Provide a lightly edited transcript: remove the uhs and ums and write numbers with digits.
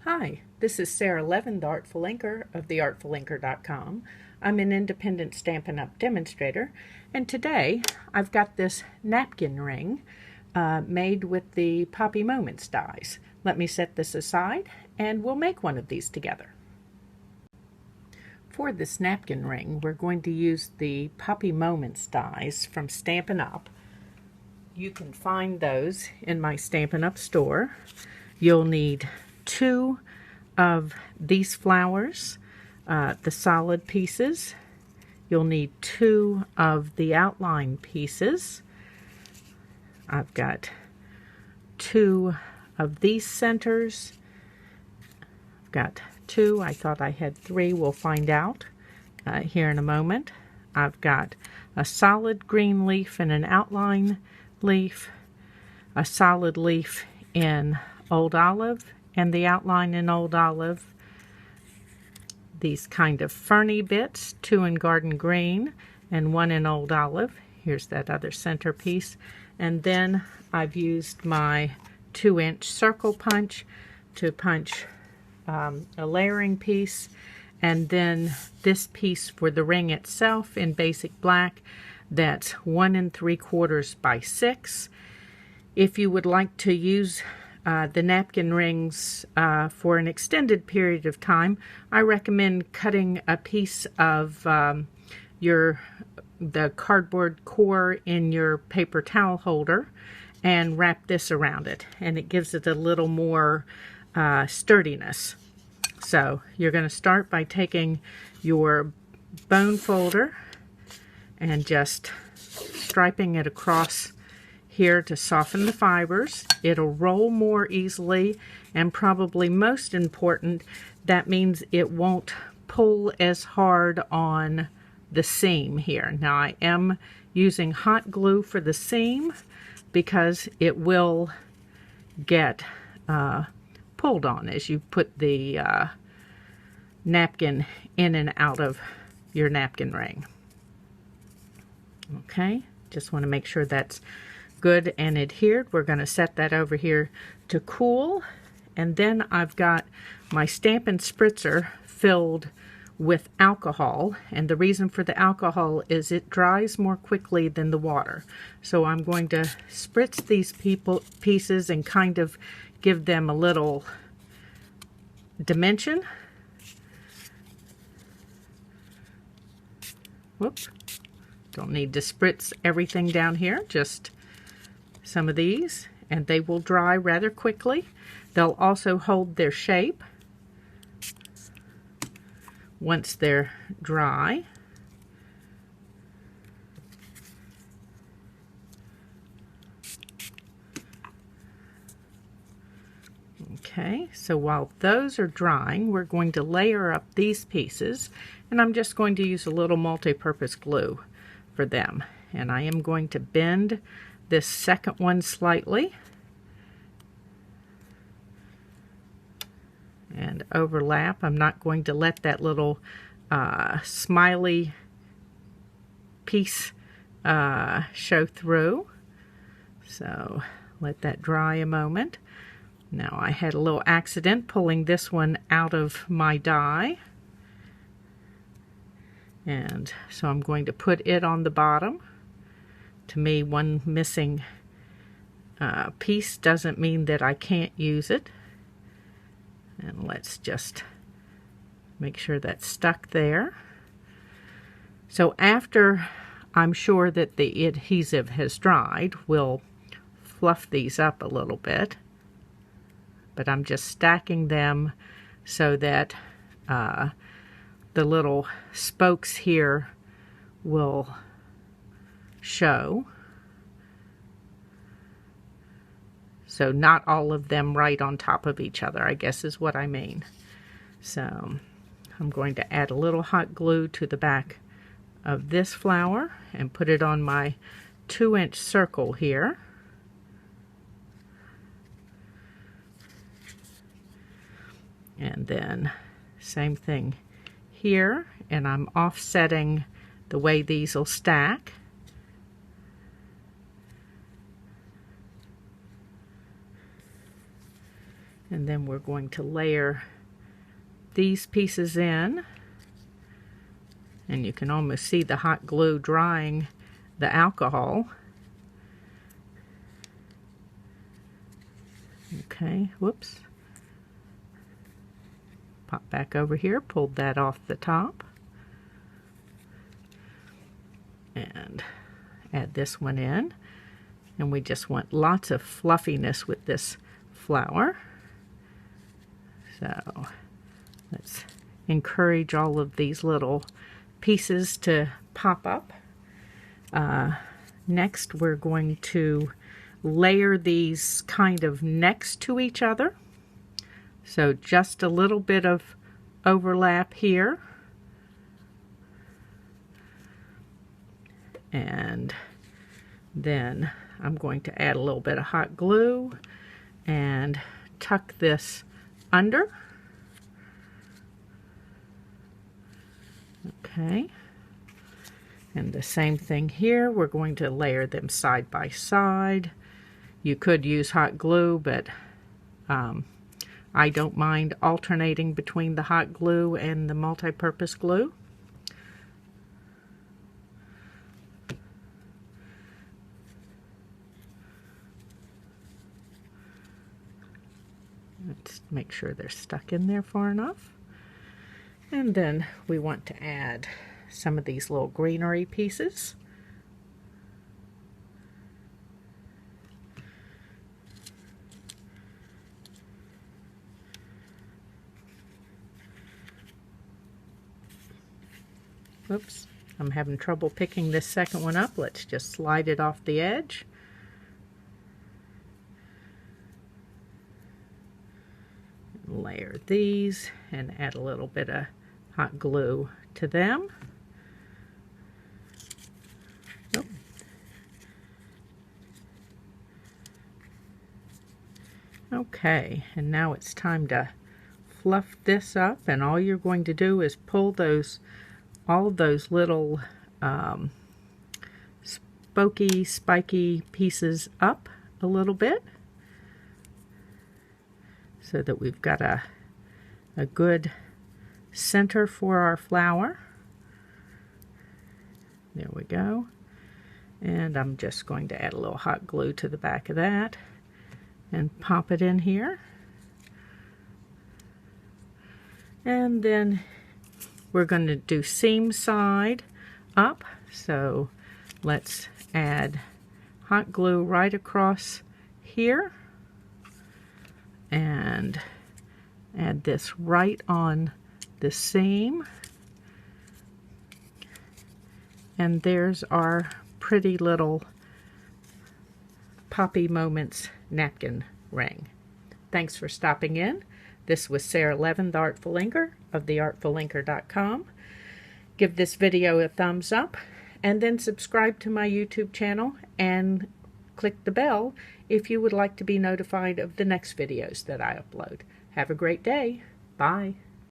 Hi, this is Sara Levin, the Artful Inker of theartfulinker.com. I'm an independent Stampin' Up! Demonstrator, and today I've got this napkin ring made with the Poppy Moments dies. Let me set this aside and we'll make one of these together. For this napkin ring, we're going to use the Poppy Moments dies from Stampin' Up! You can find those in my Stampin' Up! Store. You'll need 2 of these flowers, the solid pieces. You'll need 2 of the outline pieces. I've got 2 of these centers. I've got 2. I thought I had 3. We'll find out here in a moment. I've got a solid green leaf and an outline leaf, a solid leaf in Old Olive, and the outline in Old Olive. These kind of ferny bits, 2 in Garden Green and 1 in Old Olive. Here's that other centerpiece. And then I've used my 2-inch circle punch to punch a layering piece, and then this piece for the ring itself in basic black. That's 1 3/4 by 6. If you would like to use the napkin rings for an extended period of time, I recommend cutting a piece of the cardboard core in your paper towel holder and wrap this around it, and it gives it a little more sturdiness. So you're going to start by taking your bone folder and just striping it across here to soften the fibers. It'll roll more easily, and probably most important, that means it won't pull as hard on the seam here. Now I am using hot glue for the seam because it will get pulled on as you put the napkin in and out of your napkin ring. Okay, just want to make sure that's good and adhered. We're going to set that over here to cool, and then I've got my Stampin' Spritzer filled with alcohol, and the reason for the alcohol is it dries more quickly than the water. So I'm going to spritz these pieces and kind of give them a little dimension. Whoops. Don't need to spritz everything down here, just some of these, and they will dry rather quickly. They'll also hold their shape once they're dry. Okay, so while those are drying, we're going to layer up these pieces, and I'm just going to use a little multi-purpose glue for them. And I am going to bend this second one slightly and overlap. I'm not going to let that little smiley piece show through. So let that dry a moment. Now I had a little accident pulling this one out of my die, and so I'm going to put it on the bottom. To me, one missing piece doesn't mean that I can't use it. And let's just make sure that's stuck there. So after I'm sure that the adhesive has dried, we'll fluff these up a little bit. But I'm just stacking them so that the little spokes here will show. So not all of them right on top of each other, I guess is what I mean. So I'm going to add a little hot glue to the back of this flower and put it on my 2-inch circle here. And then same thing here, and I'm offsetting the way these will stack. And then we're going to layer these pieces in. And you can almost see the hot glue drying the alcohol. Okay, whoops. Pop back over here, pulled that off the top. And add this one in. And we just want lots of fluffiness with this flower. So let's encourage all of these little pieces to pop up. Next, we're going to layer these kind of next to each other. So just a little bit of overlap here. And then I'm going to add a little bit of hot glue and tuck this under. Okay. And the same thing here. We're going to layer them side by side. You could use hot glue, but I don't mind alternating between the hot glue and the multi-purpose glue. Let's make sure they're stuck in there far enough. And then we want to add some of these little greenery pieces. Oops, I'm having trouble picking this second one up. Let's just slide it off the edge. Layer these and add a little bit of hot glue to them. Oh. Okay, and now it's time to fluff this up, and all you're going to do is pull all of those little spokey, spiky pieces up a little bit, so that we've got a good center for our flower. There we go. And I'm just going to add a little hot glue to the back of that and pop it in here. And then we're going to do seam side up. So let's add hot glue right across here. And add this right on the seam. And there's our pretty little Poppy Moments napkin ring. Thanks for stopping in. This was Sara Levin, the Artful Inker of theartfulinker.com. Give this video a thumbs up and then subscribe to my YouTube channel and click the bell if you would like to be notified of the next videos that I upload. Have a great day. Bye.